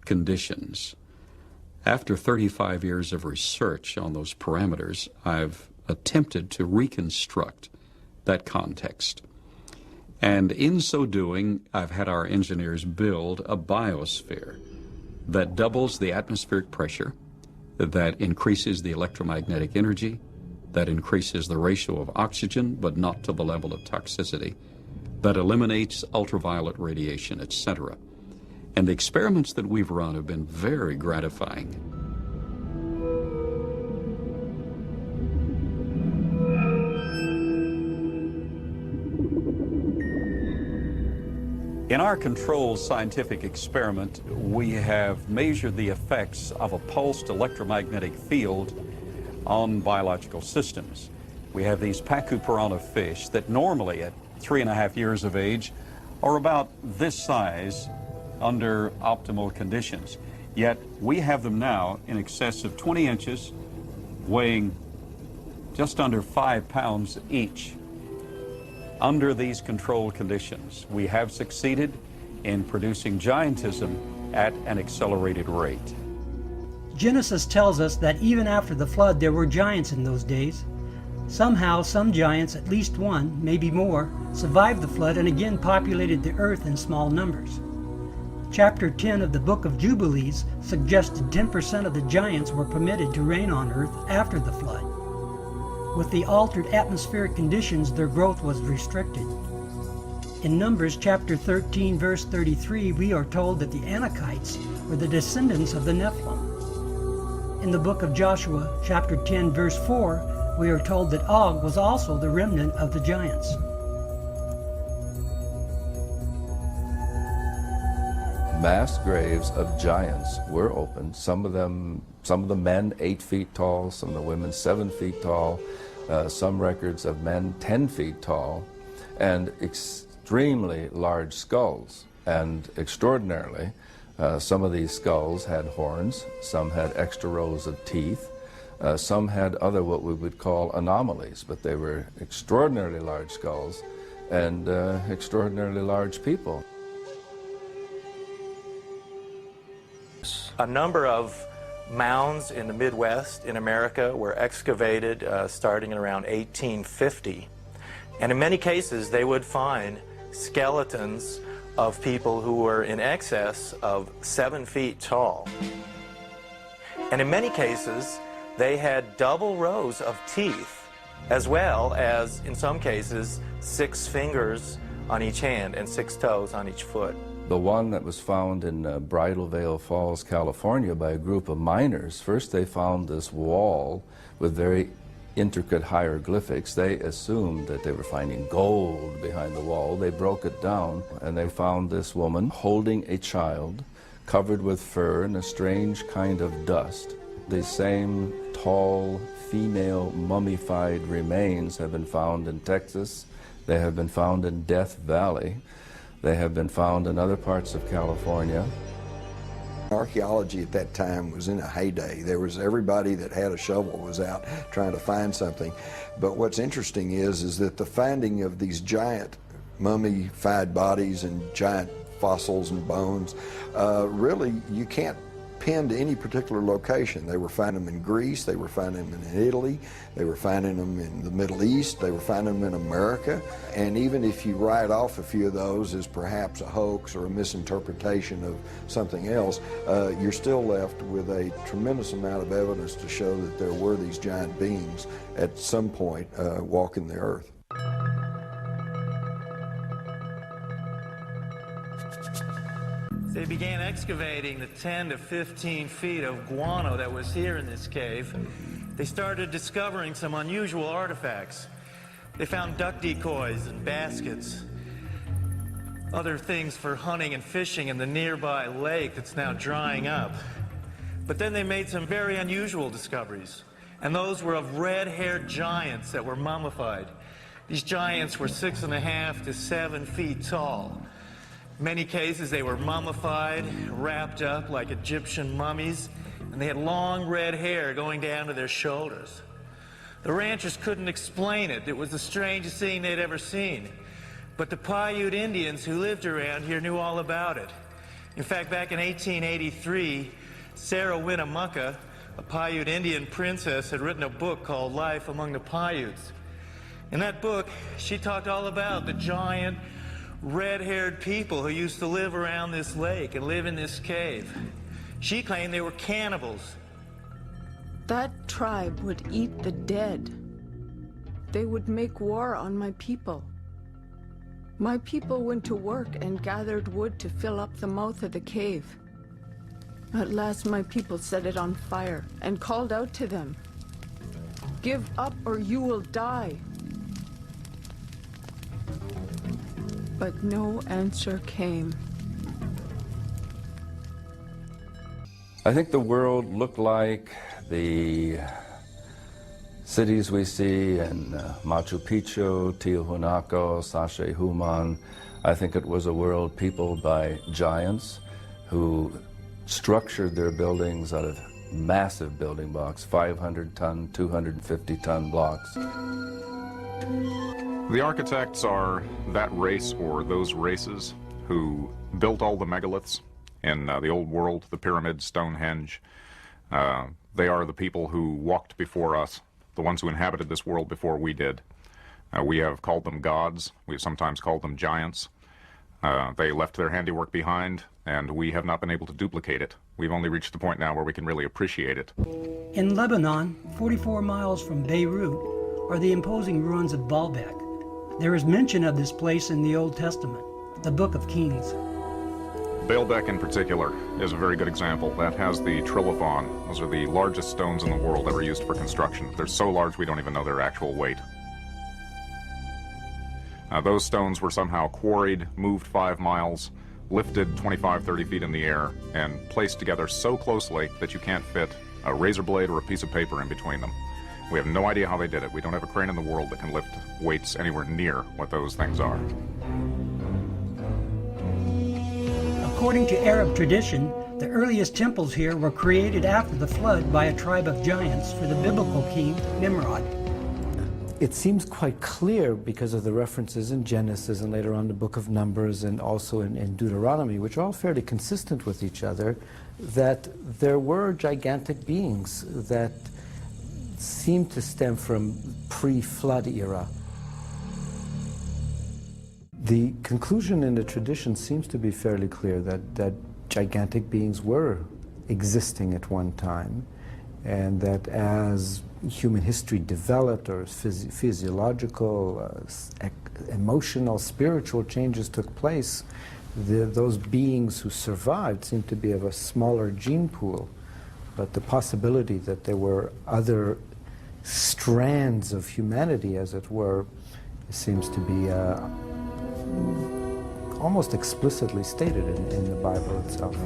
conditions, after 35 years of research on those parameters, I've attempted to reconstruct that context. And in so doing, I've had our engineers build a biosphere that doubles the atmospheric pressure, that increases the electromagnetic energy, that increases the ratio of oxygen, but not to the level of toxicity, that eliminates ultraviolet radiation, etc. And the experiments that we've run have been very gratifying. In our controlled scientific experiment, we have measured the effects of a pulsed electromagnetic field on biological systems. We have these pacu piranha fish that normally at 3.5 years of age are about this size under optimal conditions. Yet we have them now in excess of 20 inches, weighing just under 5 pounds each. Under these controlled conditions, we have succeeded in producing giantism at an accelerated rate. Genesis tells us that even after the flood there were giants in those days. Somehow some giants, at least one, maybe more, survived the flood and again populated the earth in small numbers. Chapter 10 of the Book of Jubilees suggested 10% of the giants were permitted to reign on earth after the flood. With the altered atmospheric conditions, their growth was restricted. In Numbers chapter 13, verse 33, we are told that the Enochites were the descendants of the Nephilim. In the book of Joshua chapter 10, verse 4, we are told that Og was also the remnant of the giants. Mass graves of giants were opened. Some of the men 8 feet tall, some of the women 7 feet tall, some records of men 10 feet tall, and extremely large skulls. And extraordinarily, some of these skulls had horns, some had extra rows of teeth, some had other what we would call anomalies, but they were extraordinarily large skulls and extraordinarily large people. A number of mounds in the Midwest in America were excavated starting in around 1850. And in many cases, they would find skeletons of people who were in excess of 7 feet tall. And in many cases, they had double rows of teeth, as well as, in some cases, 6 fingers on each hand and 6 toes on each foot. The one that was found in Bridal Veil Falls, California by a group of miners, first they found this wall with very intricate hieroglyphics. They assumed that they were finding gold behind the wall. They broke it down and they found this woman holding a child covered with fur and a strange kind of dust. The same tall female mummified remains have been found in Texas. They have been found in Death Valley. They have been found in other parts of California. Archaeology at that time was in a heyday. There was everybody that had a shovel was out trying to find something. But what's interesting is that the finding of these giant mummified bodies and giant fossils and bones. Really, you can't pin to any particular location. They were finding them in Greece, they were finding them in Italy, they were finding them in the Middle East, they were finding them in America. And even if you write off a few of those as perhaps a hoax or a misinterpretation of something else, you're still left with a tremendous amount of evidence to show that there were these giant beings at some point walking the earth. They began excavating the 10 to 15 feet of guano that was here in this cave. They started discovering some unusual artifacts. They found duck decoys and baskets, other things for hunting and fishing in the nearby lake that's now drying up. But then they made some very unusual discoveries, and those were of red-haired giants that were mummified. These giants were 6.5 to 7 feet tall. In many cases, they were mummified, wrapped up like Egyptian mummies, and they had long red hair going down to their shoulders. The ranchers couldn't explain it. It was the strangest thing they'd ever seen. But the Paiute Indians who lived around here knew all about it. In fact, back in 1883, Sarah Winnemucca, a Paiute Indian princess, had written a book called Life Among the Paiutes. In that book, she talked all about the giant, red-haired people who used to live around this lake and live in this cave. She claimed they were cannibals. That tribe would eat the dead. They would make war on my people. My people went to work and gathered wood to fill up the mouth of the cave. At last my people set it on fire and called out to them, "Give up or you will die." But no answer came. I think the world looked like the cities we see in Machu Picchu, Tiahuanaco, Sacsayhuaman. I think it was a world peopled by giants who structured their buildings out of massive building blocks, 500-ton, 250-ton blocks. The architects are that race or those races who built all the megaliths in the old world, the pyramids, Stonehenge. They are the people who walked before us, the ones who inhabited this world before we did. We have called them gods. We've sometimes called them giants. They left their handiwork behind, and we have not been able to duplicate it. We've only reached the point now where we can really appreciate it. In Lebanon, 44 miles from Beirut, are the imposing ruins of Baalbek. There is mention of this place in the Old Testament, the Book of Kings. Baalbek in particular is a very good example. That has the trilithon. Those are the largest stones in the world ever used for construction. They're so large we don't even know their actual weight. Those stones were somehow quarried, moved 5 miles, lifted 25, 30 feet in the air, and placed together so closely that you can't fit a razor blade or a piece of paper in between them. We have no idea how they did it. We don't have a crane in the world that can lift weights anywhere near what those things are. According to Arab tradition, the earliest temples here were created after the flood by a tribe of giants for the biblical king Nimrod. It seems quite clear because of the references in Genesis and later on the book of Numbers and also in Deuteronomy, which are all fairly consistent with each other, that there were gigantic beings that seem to stem from pre-flood era. The conclusion in the tradition seems to be fairly clear that gigantic beings were existing at one time, and that as human history developed, or physiological, emotional, spiritual changes took place, those beings who survived seemed to be of a smaller gene pool. But the possibility that there were other strands of humanity, as it were, seems to be almost explicitly stated in the Bible itself.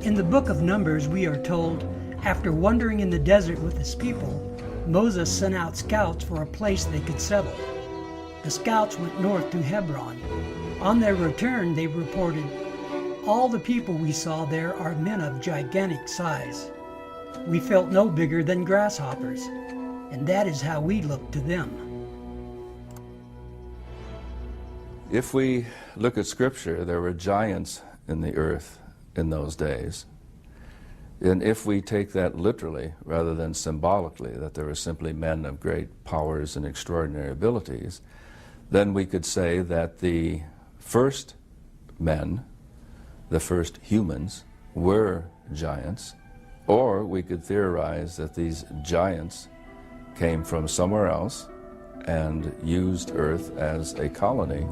In the book of Numbers, we are told, after wandering in the desert with his people, Moses sent out scouts for a place they could settle. The scouts went north to Hebron. On their return, they reported, "All the people we saw there are men of gigantic size. We felt no bigger than grasshoppers. and that is how we look to them. If we look at Scripture, there were giants in the earth in those days. And if we take that literally rather than symbolically, that there were simply men of great powers and extraordinary abilities, then we could say that the first men, the first humans, were giants, or we could theorize that these giants came from somewhere else and used Earth as a colony.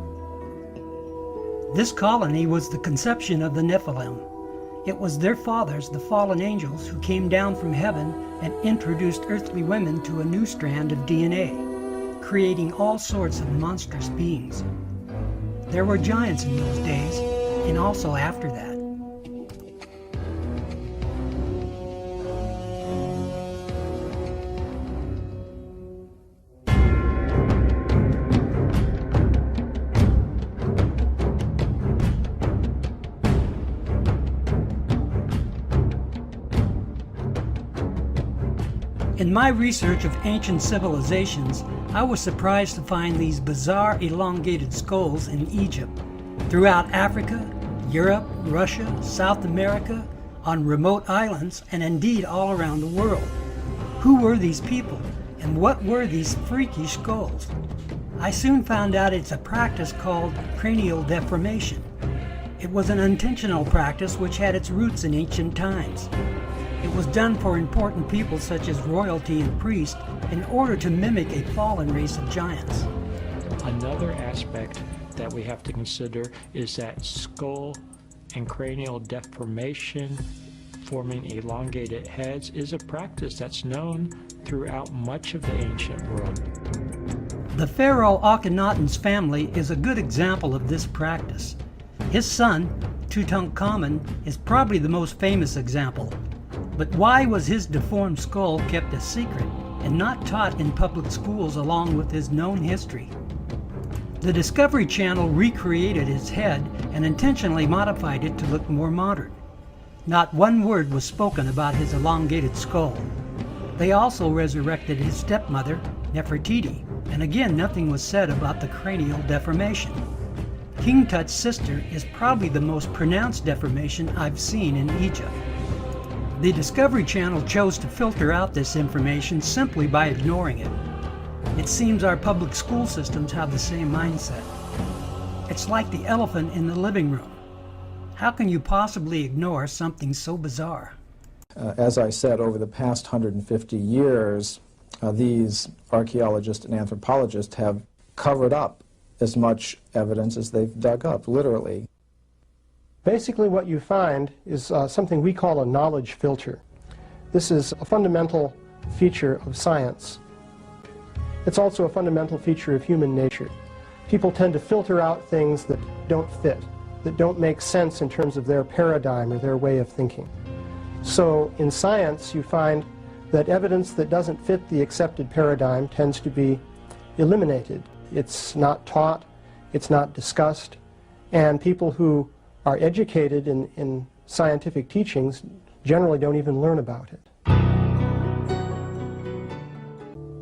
This colony was the conception of the Nephilim. It was their fathers, the fallen angels, who came down from heaven and introduced earthly women to a new strand of DNA, creating all sorts of monstrous beings. There were giants in those days, and also after that. In my research of ancient civilizations, I was surprised to find these bizarre elongated skulls in Egypt, throughout Africa, Europe, Russia, South America, on remote islands, and indeed all around the world. Who were these people, and what were these freakish skulls? I soon found out it's a practice called cranial deformation. It was an intentional practice which had its roots in ancient times. It was done for important people such as royalty and priests in order to mimic a fallen race of giants. Another aspect that we have to consider is that skull and cranial deformation, forming elongated heads, is a practice that's known throughout much of the ancient world. The pharaoh Akhenaten's family is a good example of this practice. His son, Tutankhamun, is probably the most famous example. But why was his deformed skull kept a secret and not taught in public schools along with his known history? The Discovery Channel recreated his head and intentionally modified it to look more modern. Not one word was spoken about his elongated skull. They also resurrected his stepmother, Nefertiti, and again nothing was said about the cranial deformation. King Tut's sister is probably the most pronounced deformation I've seen in Egypt. The Discovery Channel chose to filter out this information simply by ignoring it. It seems our public school systems have the same mindset. It's like the elephant in the living room. How can you possibly ignore something so bizarre? As I said, over the past 150 years, these archaeologists and anthropologists have covered up as much evidence as they've dug up, literally. Basically what you find is something we call a knowledge filter. This is a fundamental feature of science. It's also a fundamental feature of human nature. People tend to filter out things that don't fit, that don't make sense in terms of their paradigm or their way of thinking. So in science you find that evidence that doesn't fit the accepted paradigm tends to be eliminated. It's not taught, it's not discussed, and people who are educated in scientific teachings generally don't even learn about it.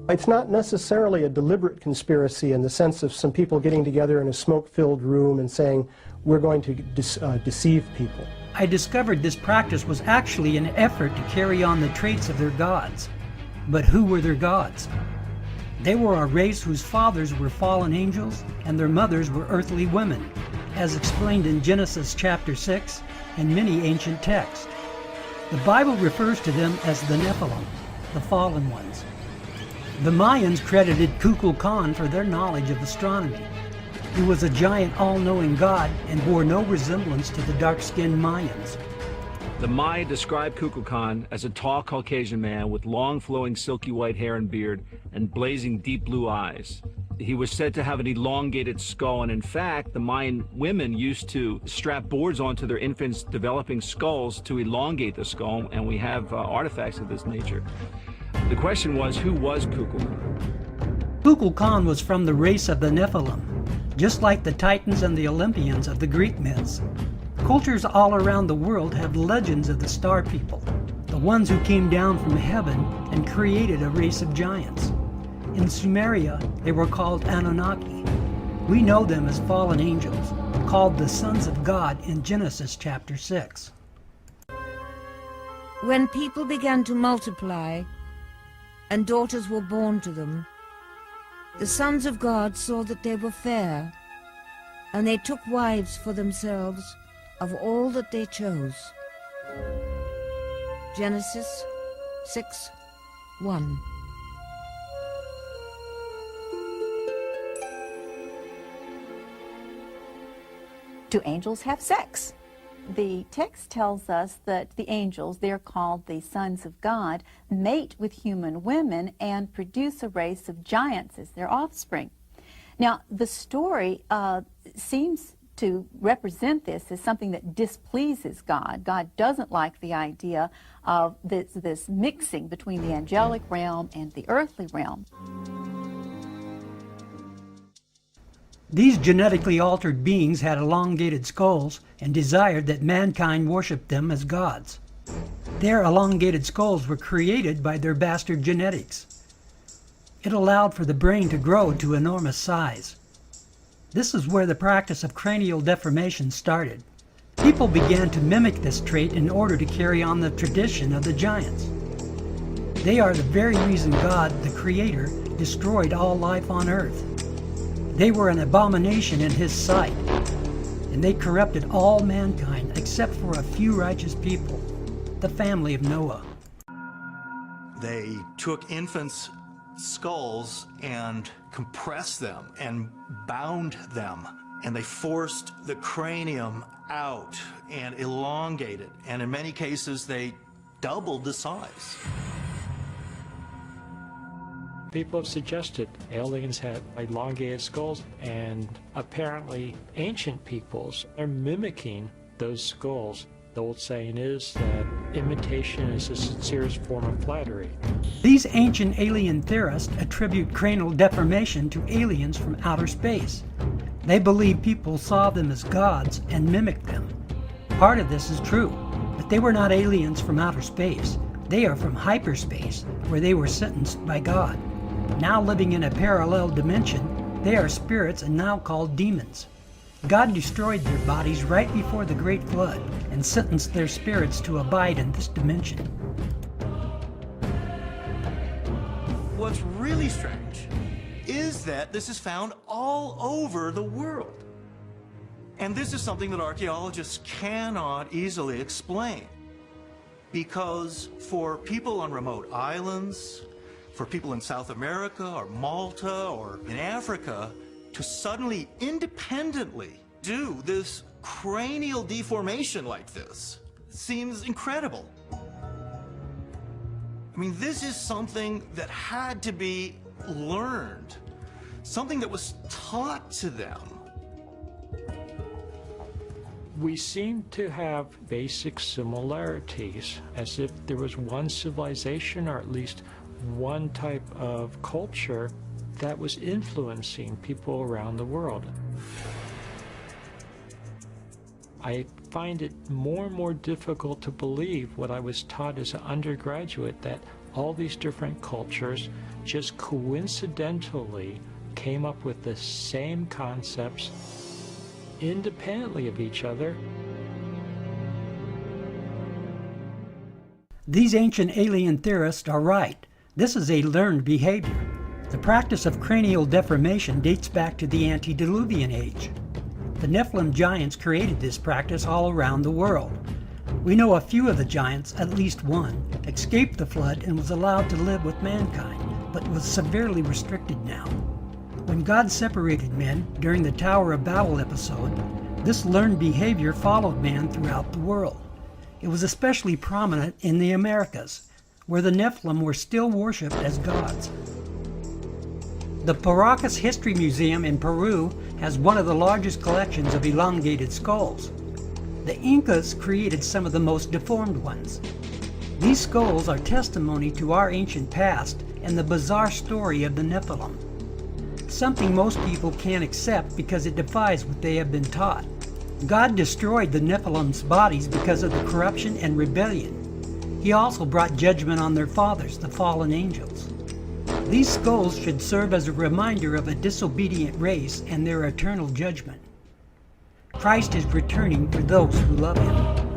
It's not necessarily a deliberate conspiracy in the sense of some people getting together in a smoke-filled room and saying, we're going to deceive people. I discovered this practice was actually an effort to carry on the traits of their gods. But who were their gods? They were a race whose fathers were fallen angels and their mothers were earthly women, as explained in Genesis chapter 6 and many ancient texts. The Bible refers to them as the Nephilim, the fallen ones. The Mayans credited Kukulkan for their knowledge of astronomy. He was a giant all-knowing god and bore no resemblance to the dark-skinned Mayans. The Maya described Kukulkan as a tall Caucasian man with long flowing silky white hair and beard and blazing deep blue eyes. He was said to have an elongated skull, and in fact, the Mayan women used to strap boards onto their infants' developing skulls to elongate the skull, and we have artifacts of this nature. The question was, who was Kukulkan? Kukulkan was from the race of the Nephilim, just like the Titans and the Olympians of the Greek myths. Cultures all around the world have legends of the star people, the ones who came down from heaven and created a race of giants. In Sumeria, they were called Anunnaki. We know them as fallen angels, called the sons of God in Genesis chapter 6. When people began to multiply, and daughters were born to them, the sons of God saw that they were fair, and they took wives for themselves of all that they chose. Genesis 6:1. Do angels have sex? The text tells us that the angels, they're called the sons of God, mate with human women and produce a race of giants as their offspring. Now, the story seems to represent this as something that displeases God. God doesn't like the idea of this mixing between the angelic realm and the earthly realm. These genetically altered beings had elongated skulls and desired that mankind worship them as gods. Their elongated skulls were created by their bastard genetics. It allowed for the brain to grow to enormous size. This is where the practice of cranial deformation started. People began to mimic this trait in order to carry on the tradition of the giants. They are the very reason God, the Creator, destroyed all life on earth. They were an abomination in His sight, and they corrupted all mankind except for a few righteous people, the family of Noah. They took infants' skulls and compressed them and bound them, and they forced the cranium out and elongated, and in many cases they doubled the size. People have suggested aliens had elongated skulls, and apparently ancient peoples are mimicking those skulls. The old saying is that imitation is the sincerest form of flattery. These ancient alien theorists attribute cranial deformation to aliens from outer space. They believe people saw them as gods and mimicked them. Part of this is true, but they were not aliens from outer space. They are from hyperspace, where they were sentenced by God. Now living in a parallel dimension, they are spirits and now called demons. God destroyed their bodies right before the Great Flood and sentenced their spirits to abide in this dimension. What's really strange is that this is found all over the world. And this is something that archaeologists cannot easily explain. Because for people on remote islands, for people in South America or Malta or in Africa, to suddenly independently do this cranial deformation like this seems incredible. I mean, this is something that had to be learned, something that was taught to them. We seem to have basic similarities, as if there was one civilization or at least one type of culture that was influencing people around the world. I find it more and more difficult to believe what I was taught as an undergraduate, that all these different cultures just coincidentally came up with the same concepts independently of each other. These ancient alien theorists are right. This is a learned behavior. The practice of cranial deformation dates back to the antediluvian age. The Nephilim giants created this practice all around the world. We know a few of the giants, at least one, escaped the flood and was allowed to live with mankind, but was severely restricted now. When God separated men during the Tower of Babel episode, this learned behavior followed man throughout the world. It was especially prominent in the Americas, where the Nephilim were still worshipped as gods. The Paracas History Museum in Peru has one of the largest collections of elongated skulls. The Incas created some of the most deformed ones. These skulls are testimony to our ancient past and the bizarre story of the Nephilim. Something most people can't accept because it defies what they have been taught. God destroyed the Nephilim's bodies because of the corruption and rebellion. He also brought judgment on their fathers, the fallen angels. These skulls should serve as a reminder of a disobedient race and their eternal judgment. Christ is returning for those who love him.